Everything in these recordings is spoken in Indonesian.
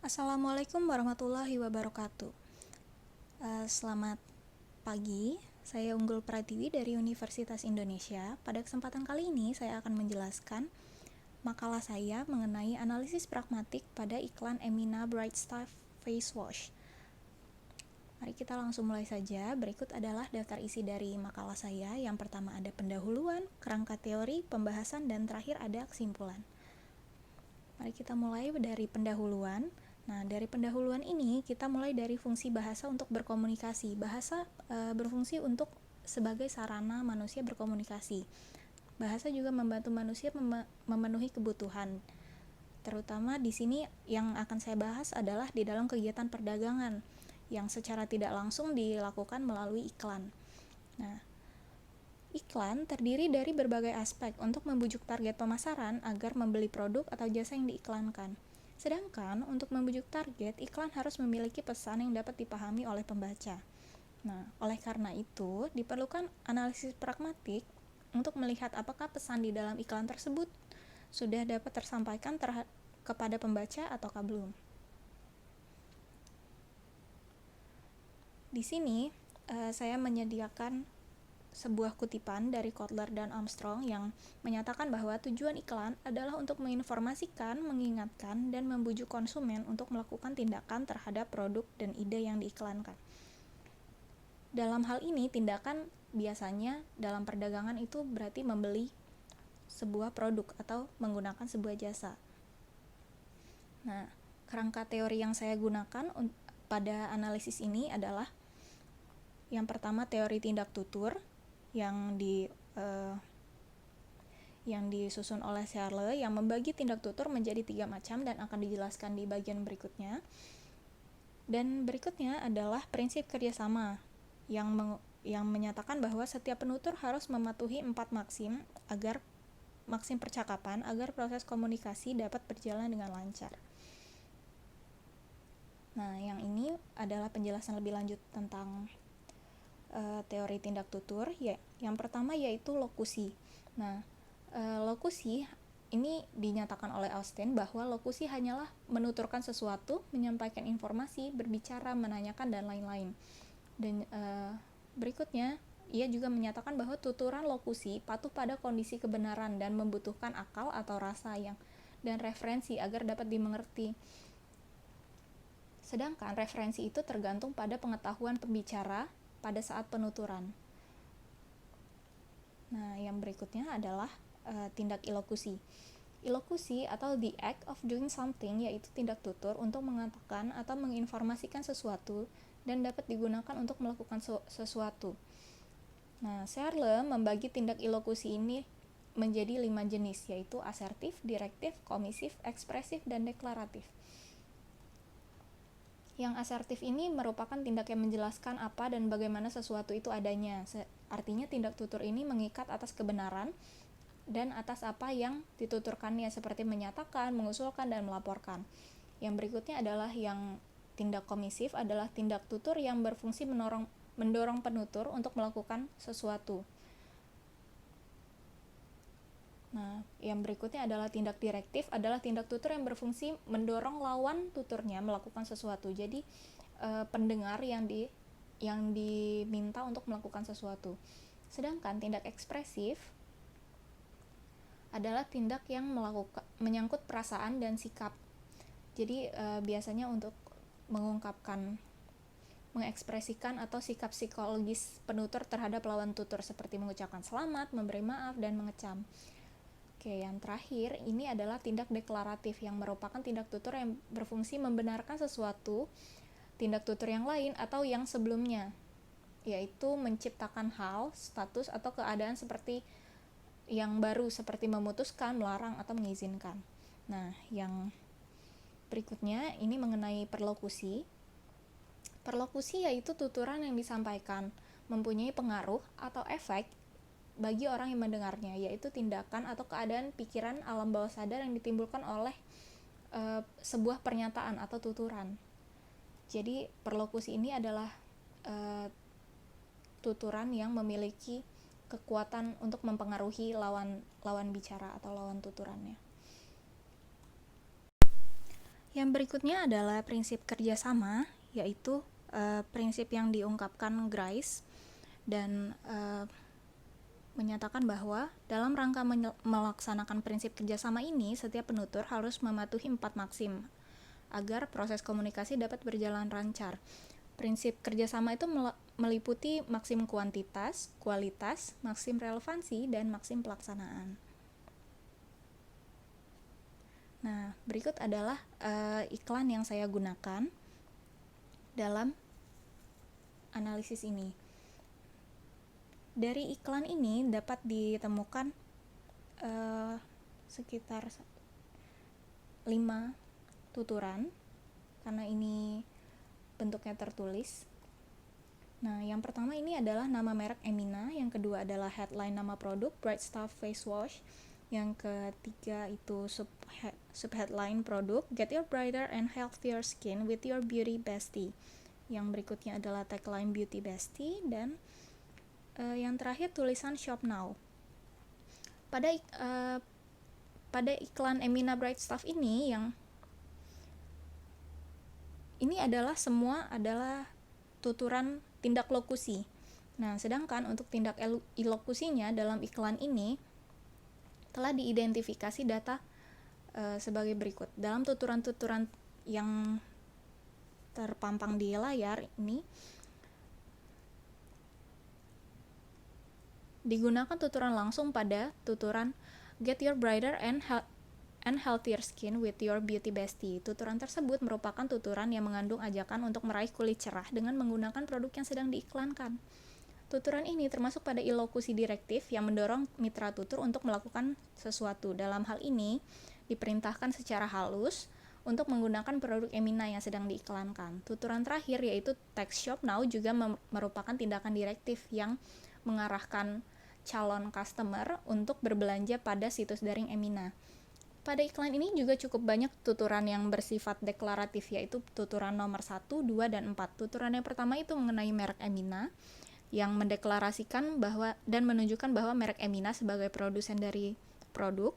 Assalamualaikum warahmatullahi wabarakatuh. Selamat pagi, saya Unggul Pratiwi dari Universitas Indonesia. Pada kesempatan kali ini saya akan menjelaskan makalah saya mengenai analisis pragmatik pada iklan Emina Bright Stuff Face Wash. Mari kita langsung mulai saja. Berikut adalah daftar isi dari makalah saya. Yang pertama ada pendahuluan, kerangka teori, pembahasan, dan terakhir ada kesimpulan. Mari kita mulai dari pendahuluan. Nah, dari pendahuluan ini kita mulai dari fungsi bahasa untuk berkomunikasi. Bahasa berfungsi untuk sebagai sarana manusia berkomunikasi. Bahasa juga membantu manusia memenuhi kebutuhan. Terutama di sini yang akan saya bahas adalah di dalam kegiatan perdagangan yang secara tidak langsung dilakukan melalui iklan. Nah, iklan terdiri dari berbagai aspek untuk membujuk target pemasaran agar membeli produk atau jasa yang diiklankan. Sedangkan untuk membujuk target, iklan harus memiliki pesan yang dapat dipahami oleh pembaca. Nah, oleh karena itu, diperlukan analisis pragmatik untuk melihat apakah pesan di dalam iklan tersebut sudah dapat tersampaikan kepada pembaca ataukah belum. Di sini, saya menyediakan sebuah kutipan dari Kotler dan Armstrong yang menyatakan bahwa tujuan iklan adalah untuk menginformasikan, mengingatkan, dan membujuk konsumen untuk melakukan tindakan terhadap produk dan ide yang diiklankan. Dalam hal ini, tindakan biasanya dalam perdagangan itu berarti membeli sebuah produk atau menggunakan sebuah jasa. Nah, kerangka teori yang saya gunakan pada analisis ini adalah yang pertama teori tindak tutur yang disusun oleh Searle yang membagi tindak tutur menjadi 3 macam dan akan dijelaskan di bagian berikutnya. Dan berikutnya adalah prinsip kerjasama yang menyatakan bahwa setiap penutur harus mematuhi 4 maksim percakapan agar proses komunikasi dapat berjalan dengan lancar. Nah, yang ini adalah penjelasan lebih lanjut tentang teori tindak tutur. Yang pertama yaitu lokusi. Nah, lokusi ini dinyatakan oleh Austin bahwa lokusi hanyalah menuturkan sesuatu, menyampaikan informasi, berbicara, menanyakan, dan lain-lain. Dan berikutnya, ia juga menyatakan bahwa tuturan lokusi patuh pada kondisi kebenaran dan membutuhkan akal atau rasa dan referensi agar dapat dimengerti. Sedangkan referensi itu tergantung pada pengetahuan pembicara pada saat penuturan. Nah, yang berikutnya adalah tindak ilokusi. Ilokusi atau the act of doing something yaitu tindak tutur untuk mengatakan atau menginformasikan sesuatu dan dapat digunakan untuk melakukan sesuatu. Nah, Searle membagi tindak ilokusi ini menjadi 5 jenis, yaitu asertif, direktif, komisif, ekspresif, dan deklaratif. Yang asertif ini merupakan tindak yang menjelaskan apa dan bagaimana sesuatu itu adanya. Artinya tindak tutur ini mengikat atas kebenaran dan atas apa yang dituturkannya, seperti menyatakan, mengusulkan, dan melaporkan. Yang berikutnya adalah yang tindak komisif adalah tindak tutur yang berfungsi mendorong penutur untuk melakukan sesuatu. Nah, yang berikutnya adalah tindak direktif, adalah tindak tutur yang berfungsi mendorong lawan tuturnya melakukan sesuatu. Jadi pendengar yang diminta untuk melakukan sesuatu. Sedangkan tindak ekspresif adalah tindak yang menyangkut perasaan dan sikap. Jadi biasanya untuk mengekspresikan atau sikap psikologis penutur terhadap lawan tutur seperti mengucapkan selamat, memberi maaf, dan mengecam. Oke, yang terakhir ini adalah tindak deklaratif yang merupakan tindak tutur yang berfungsi membenarkan sesuatu, tindak tutur yang lain atau yang sebelumnya, yaitu menciptakan hal, status, atau keadaan seperti yang baru seperti memutuskan, melarang, atau mengizinkan. Nah, yang berikutnya ini mengenai perlokusi. Perlokusi yaitu tuturan yang disampaikan mempunyai pengaruh atau efek bagi orang yang mendengarnya, yaitu tindakan atau keadaan pikiran alam bawah sadar yang ditimbulkan oleh sebuah pernyataan atau tuturan. Jadi perlokusi ini adalah tuturan yang memiliki kekuatan untuk mempengaruhi lawan bicara atau lawan tuturannya. Yang berikutnya adalah prinsip kerjasama, yaitu prinsip yang diungkapkan Grice dan menyatakan bahwa dalam rangka melaksanakan prinsip kerjasama ini, setiap penutur harus mematuhi 4 maksim agar proses komunikasi dapat berjalan lancar. Prinsip kerjasama itu meliputi maksim kuantitas, kualitas, maksim relevansi, dan maksim pelaksanaan. Nah, berikut adalah iklan yang saya gunakan dalam analisis ini. Dari iklan ini dapat ditemukan sekitar 5 tuturan, karena ini bentuknya tertulis. Nah, yang pertama ini adalah nama merek Emina, yang kedua adalah headline nama produk Bright Stuff Face Wash, yang ketiga itu subheadline produk Get Your Brighter and Healthier Skin with Your Beauty Bestie, yang berikutnya adalah tagline Beauty Bestie, dan yang terakhir tulisan Shop Now. Pada iklan Emina Bright Stuff ini, ini adalah semua adalah tuturan tindak lokusi. Nah, sedangkan untuk tindak ilokusinya dalam iklan ini telah diidentifikasi data sebagai berikut. Dalam tuturan-tuturan yang terpampang di layar ini, digunakan tuturan langsung pada tuturan Get Your Brighter and Healthier Skin with Your Beauty Bestie. Tuturan tersebut merupakan tuturan yang mengandung ajakan untuk meraih kulit cerah dengan menggunakan produk yang sedang diiklankan. Tuturan ini termasuk pada ilokusi direktif yang mendorong mitra tutur untuk melakukan sesuatu. Dalam hal ini, diperintahkan secara halus untuk menggunakan produk Emina yang sedang diiklankan. Tuturan terakhir yaitu text Shop Now juga merupakan tindakan direktif yang mengarahkan calon customer untuk berbelanja pada situs daring Emina. Pada iklan ini juga cukup banyak tuturan yang bersifat deklaratif, yaitu tuturan nomor 1, 2, dan 4. Tuturan yang pertama itu mengenai merek Emina, yang mendeklarasikan bahwa dan menunjukkan bahwa merek Emina sebagai produsen dari produk.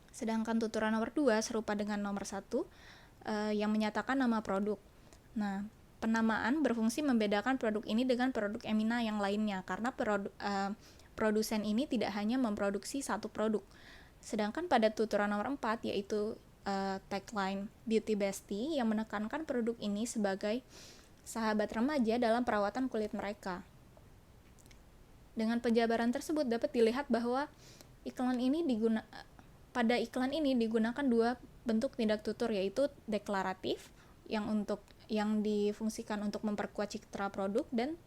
Sedangkan tuturan nomor 2 serupa dengan nomor 1, yang menyatakan nama produk. Nah, penamaan berfungsi membedakan produk ini dengan produk Emina yang lainnya, karena produsen ini tidak hanya memproduksi satu produk. Sedangkan pada tuturan nomor 4, yaitu tagline Beauty Bestie, yang menekankan produk ini sebagai sahabat remaja dalam perawatan kulit mereka. Dengan penjabaran tersebut dapat dilihat bahwa pada iklan ini digunakan dua bentuk tindak tutur, yaitu deklaratif yang difungsikan untuk memperkuat citra produk, dan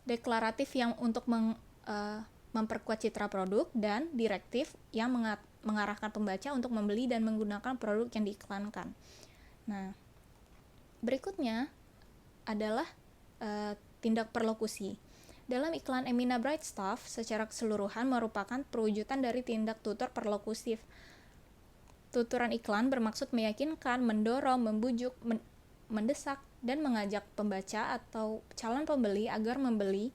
deklaratif yang untuk memperkuat citra produk, dan direktif yang mengarahkan pembaca untuk membeli dan menggunakan produk yang diiklankan. Nah, berikutnya adalah tindak perlokusi. Dalam iklan Emina Bright Stuff secara keseluruhan merupakan perwujudan dari tindak tutur perlokusif. Tuturan iklan bermaksud meyakinkan, mendorong, membujuk, mendesak, dan mengajak pembaca atau calon pembeli agar membeli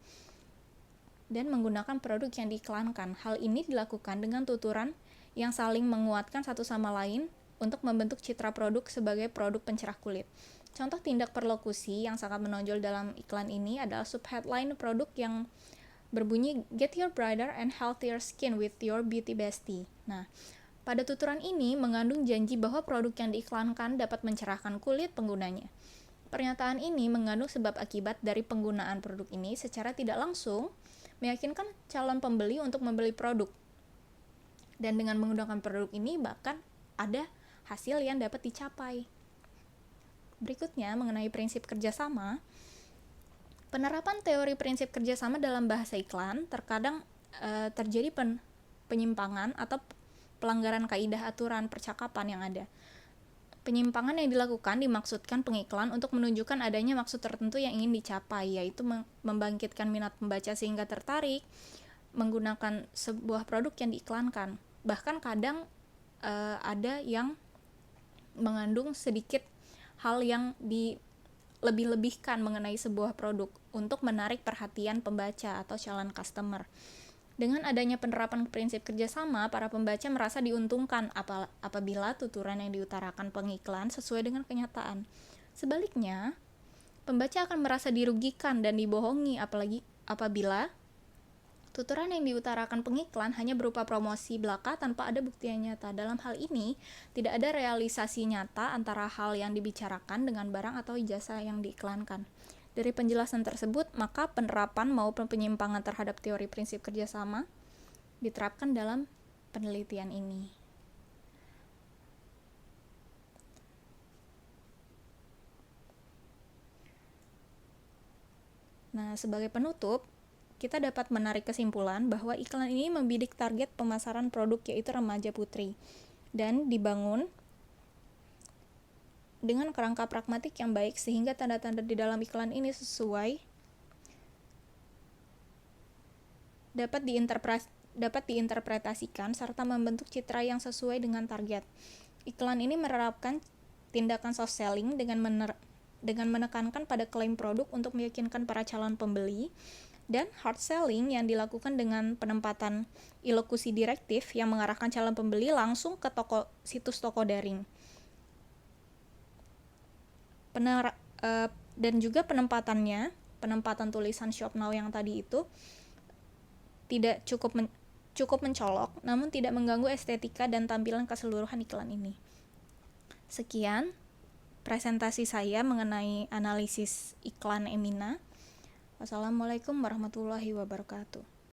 dan menggunakan produk yang diiklankan. Hal ini dilakukan dengan tuturan yang saling menguatkan satu sama lain untuk membentuk citra produk sebagai produk pencerah kulit. Contoh tindak perlokusi yang sangat menonjol dalam iklan ini adalah subheadline produk yang berbunyi Get Your Brighter and Healthier Skin with Your Beauty Bestie. Nah, pada tuturan ini mengandung janji bahwa produk yang diiklankan dapat mencerahkan kulit penggunanya. Pernyataan ini mengandung sebab akibat dari penggunaan produk ini secara tidak langsung meyakinkan calon pembeli untuk membeli produk. Dan dengan menggunakan produk ini bahkan ada hasil yang dapat dicapai. Berikutnya mengenai prinsip kerjasama. Penerapan teori prinsip kerjasama dalam bahasa iklan terkadang terjadi penyimpangan atau pelanggaran kaidah aturan percakapan yang ada. Penyimpangan yang dilakukan dimaksudkan pengiklan untuk menunjukkan adanya maksud tertentu yang ingin dicapai, yaitu membangkitkan minat pembaca sehingga tertarik menggunakan sebuah produk yang diiklankan. Bahkan kadang ada yang mengandung sedikit hal yang dilebih-lebihkan mengenai sebuah produk untuk menarik perhatian pembaca atau calon customer. Dengan adanya penerapan prinsip kerjasama, para pembaca merasa diuntungkan apabila tuturan yang diutarakan pengiklan sesuai dengan kenyataan. Sebaliknya, pembaca akan merasa dirugikan dan dibohongi apalagi apabila tuturan yang diutarakan pengiklan hanya berupa promosi belaka tanpa ada bukti yang nyata. Dalam hal ini, tidak ada realisasi nyata antara hal yang dibicarakan dengan barang atau ijazah yang diiklankan. Dari penjelasan tersebut, maka penerapan maupun penyimpangan terhadap teori prinsip kerjasama diterapkan dalam penelitian ini. Nah, sebagai penutup, kita dapat menarik kesimpulan bahwa iklan ini membidik target pemasaran produk yaitu remaja putri dan dibangun dengan kerangka pragmatik yang baik sehingga tanda-tanda di dalam iklan ini dapat diinterpretasikan serta membentuk citra yang sesuai dengan target. Iklan ini menerapkan tindakan soft selling dengan menekankan pada klaim produk untuk meyakinkan para calon pembeli, dan hard selling yang dilakukan dengan penempatan ilokusi direktif yang mengarahkan calon pembeli langsung ke situs toko daring. Dan juga penempatan tulisan Shop Now yang tadi itu tidak cukup mencolok, namun tidak mengganggu estetika dan tampilan keseluruhan iklan ini. Sekian presentasi saya mengenai analisis iklan Emina. Wassalamualaikum warahmatullahi wabarakatuh.